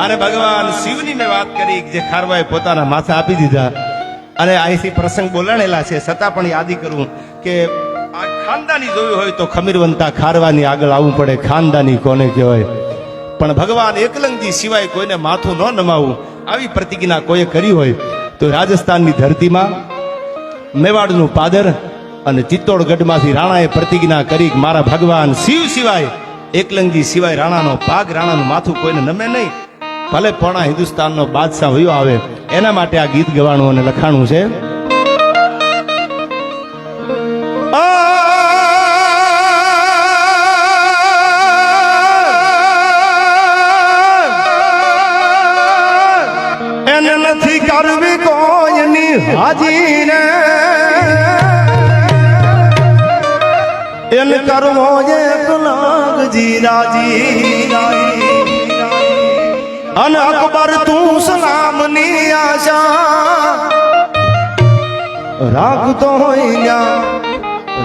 અને ભગવાન શિવની મેં વાત કરી જે ખારવાએ પોતાના માથા આપી દીધા અને અહીંથી પ્રસંગ બોલાણેલા છે છતાં પણ યાદી કરું કે આ ખાનદાની જોયું હોય તો ખમીરવંતા ખારવાની આગળ આવવું પડે. ખાનદાની કોને કહેવાય? પણ ભગવાન એકલંગજી સિવાય કોઈને માથું ન નમાવું આવી પ્રતિજ્ઞા કોઈએ કરી હોય તો રાજસ્થાનની ધરતીમાં મેવાડનું પાદર અને ચિત્તોડગઢમાંથી રાણાએ પ્રતિજ્ઞા કરી કે મારા ભગવાન શિવ સિવાય એકલંગજી સિવાય રાણાનો પાગ રાણાનું માથું કોઈને નમે નહીં, ભલે પોણા હિન્દુસ્તાનનો બાદશાહ વયો આવે. એના માટે આ ગીત ગવાણું અને લખાણું છે. એને નથી કરવી કોઈની હાજી રે, એને કરવો એકલંગજી રાજી. અને અકબર તું સલામની આશા રાખતો હોય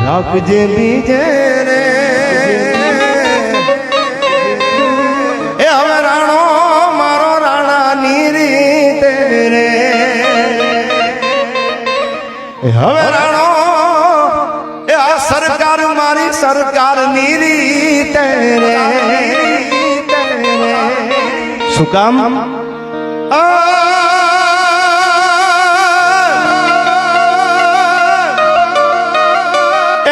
રાખજે બીજે રે. એ હવે રાણો મારો રાણાની રીતે રે, હવે રાણો એ આ સરકાર મારી સરકારની રીતે રે. શું કામ?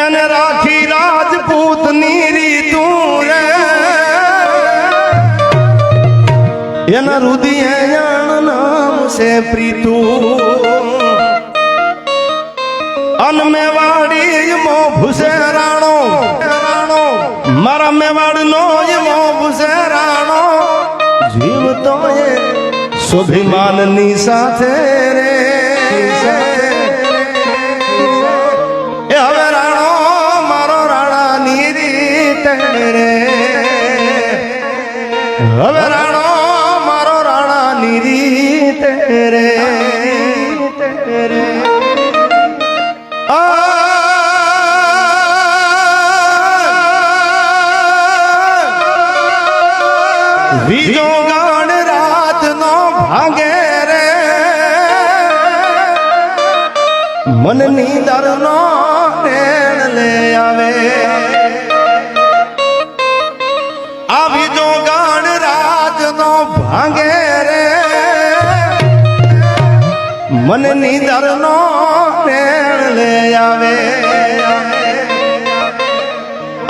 એને રાખી રાજપૂતની રીતું રે, એના રુદિયે નામ છે પ્રીતું. અન મેવાડી મો ભૂસે રાણો, મારા મેવાડ નો મો ભૂસે રાણો. જીવતો એ સ્વાભિમાનની સાથે રે. એ હવે રાણો મારો રાણાની રીતે રે, હવે રાણો મારો રાણાની રીતે રે. બીજો ગાણ રાત નો ભાંગે રે, મનની દર નો નેણ લે આવે. આ બીજો ગાણ રાત નો ભાંગે રે, મનની દર નો નેણ લે આવે.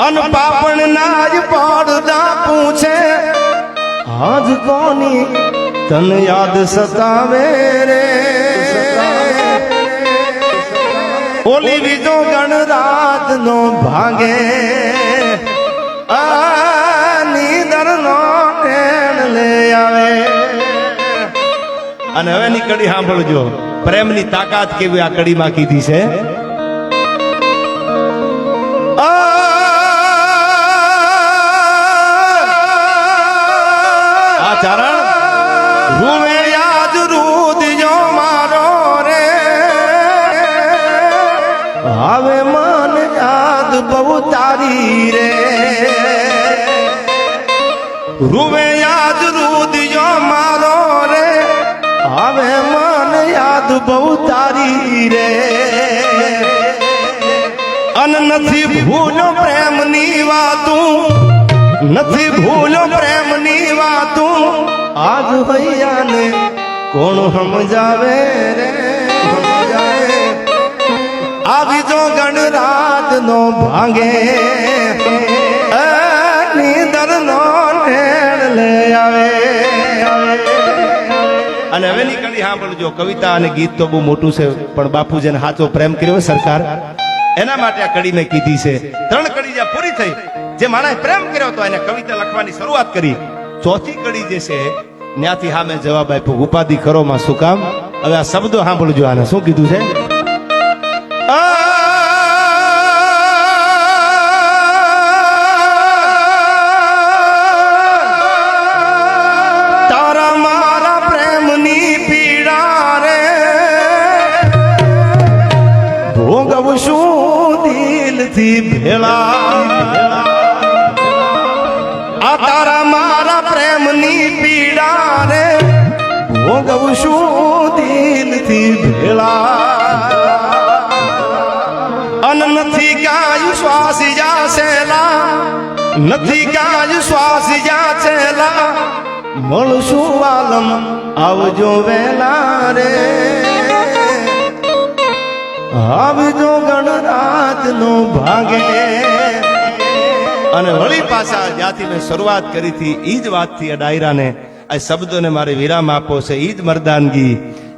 અન પાપણ ના જ પડદા પૂછે આજ કોની તન યાદ સતાવે રે. ઓલી બીજો ગણ રાત નો ભાંગે નીંદર નો નેણ લે આવે. અને હવેની કડી સાંભળજો, પ્રેમની તાકાત કેવી આ કડીમાં કીધી છે. ચારણ રૂવે યાદ રૂદજો મારો રે, હવે મન યાદ બહુ તારી રે. રૂવે યાદ રૂદજો મારો રે, હવે મન યાદ બહુ તારી રે. અન નથી ભૂલો પ્રેમની વાતું, નથી ભૂલો પ્રેમની વાતું. આજ ભૈયાને કોણ સમજાવે રે, આવી જો ગણ રાત નો ભાંગે નીંદર નો નેણ લે આવે. અને હવેની કડી સાંભળજો. કવિતા અને ગીત તો બહુ મોટું છે, પણ બાપુજીને સાચો પ્રેમ કર્યો સરકાર, એના માટે આ કડી મેં કીધી છે. 3 કડી જ્યાં પૂરી થઈ, જે માણસે પ્રેમ કર્યો હતો એને કવિતા લખવાની શરૂઆત કરી. ચોથી કડી જે છે ત્યાંથી સામે જવાબ આપ્યો ઉપાધિ કરો માં શું કામ. હવે આ શબ્દો સાંભળજો, આને શું કીધું છે. તારા મારા પ્રેમની પીડા રે ભોગવું શું દિલથી ભેળા. આ તારા મારા પ્રેમની પીડા રે ભોગવશું દિલથી ભેળા અન નથી કાંઈ શ્વાસ જાસેલા નથી કાંઈ શ્વાસ જાસેલા મળશું આલમ આવજો વેલા રે આવજો ગણરાત નો ભાગે અને વળી પાછા જ્યાંથી મેં શરૂઆત કરી હતી ઈ જ વાતથી આ ડાયરાને આ શબ્દોને મારે વિરામ આપો છે ઈ જ મરદાનગી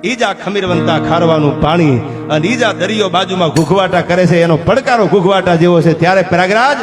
ઈ જ આ ખમીરવંતા ખારવાનું પાણી અને ઈ જ આ દરિયો બાજુમાં ઘૂઘવાટા કરે છે એનો પડકારો ઘૂઘવાટા જેવો છે ત્યારે પ્રયાગરાજ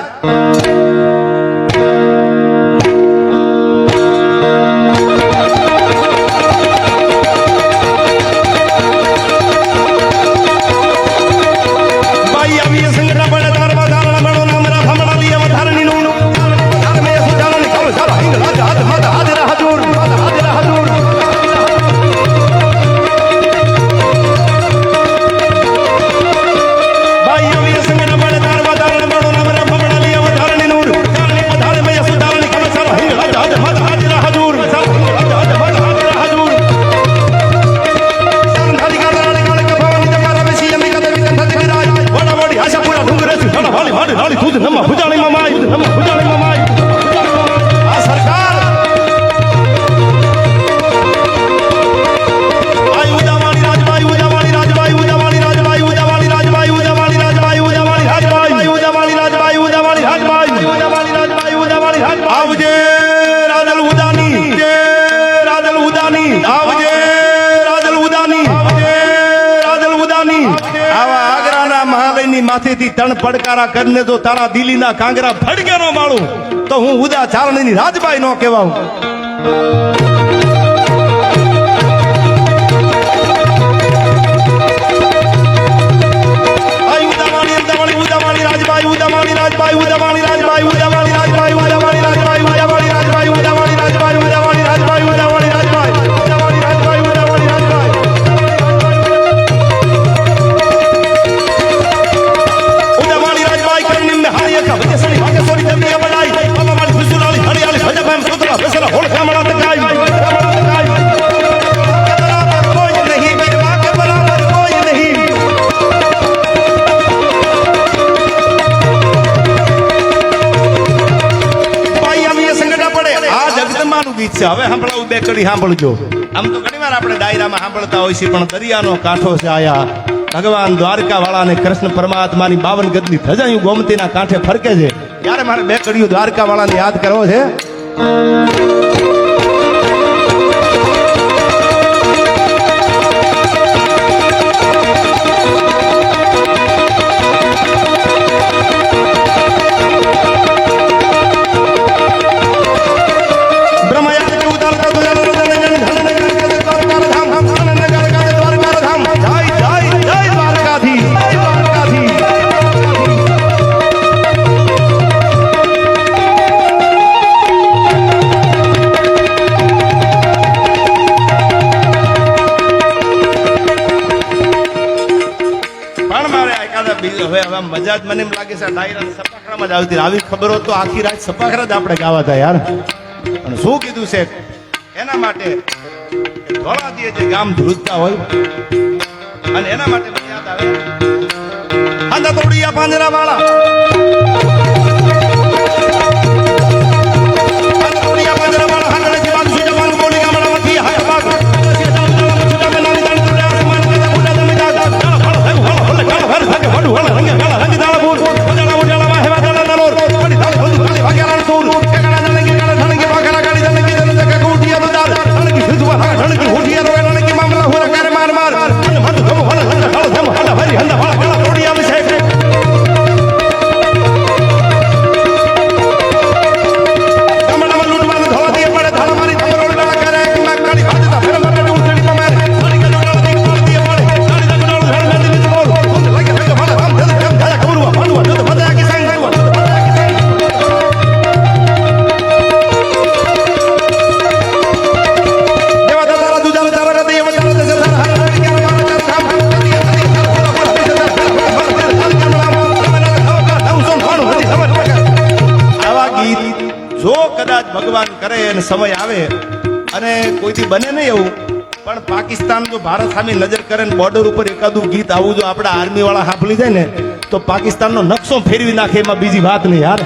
માથેથી તણ પડકારા કરીને જો તારા દિલ્હીના કાંગરા ફડકે નો માળું તો હું ઉદા ચારણીની રાજબાઈ નો કહેવાઉં હવે સાંભળવું બે કડી સાંભળજો આમ તો ઘણી વાર આપણે ડાયરામાં સાંભળતા હોય છે પણ દરિયાનો કાંઠો છે આયા ભગવાન દ્વારકા વાળા અને કૃષ્ણ પરમાત્માની 52 ગજની ધજાયું ગોમતીના કાંઠે ફરકે છે ત્યારે મારે બે કડીઓ દ્વારકા વાળાને યાદ કરવો છે મજા જ મને એમ લાગે છે ડાયરા સપાખરામાં જ આવતી આવી ખબર હોત તો આખી રાત સપાખરા જ આપણે ગાવાતા યાર અને શું કીધું છે એના માટે ધોળાદીએ જે ગામ ધ્રુજતા હોય અને એના માટે મને યાદ આવે આંધા તોડિયા પાંજરા વાળા ભગવાન કરે અને સમય આવે અને કોઈથી બને નહીં એવું પણ પાકિસ્તાન જો ભારત સામે નજર કરે ને બોર્ડર ઉપર એકાદું ગીત આવું જો આપણા આર્મી વાળા સાંભળી જાય ને તો પાકિસ્તાનનો નકશો ફેરવી નાખે, એમાં બીજી વાત નહીં યાર.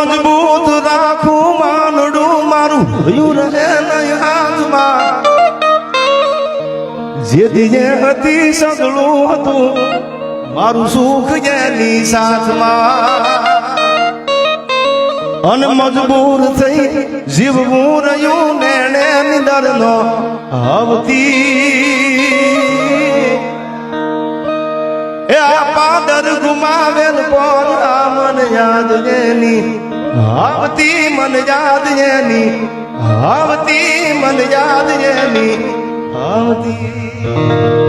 મજબૂત રાખું માનડું મારું ભયું રહે નહીં હાથમાં, જે દિને હતી સગળું હતું મારું સુખ એની સાથમાં, અને મજબૂર થઈ જીવવું રહ્યું નેણે નિદરનો આવતી. એ આ પાદર ગુમાવેલ પર મન યાદ એની આવતી, મન યાદ એની આવતી, મન યાદ એની આવતી.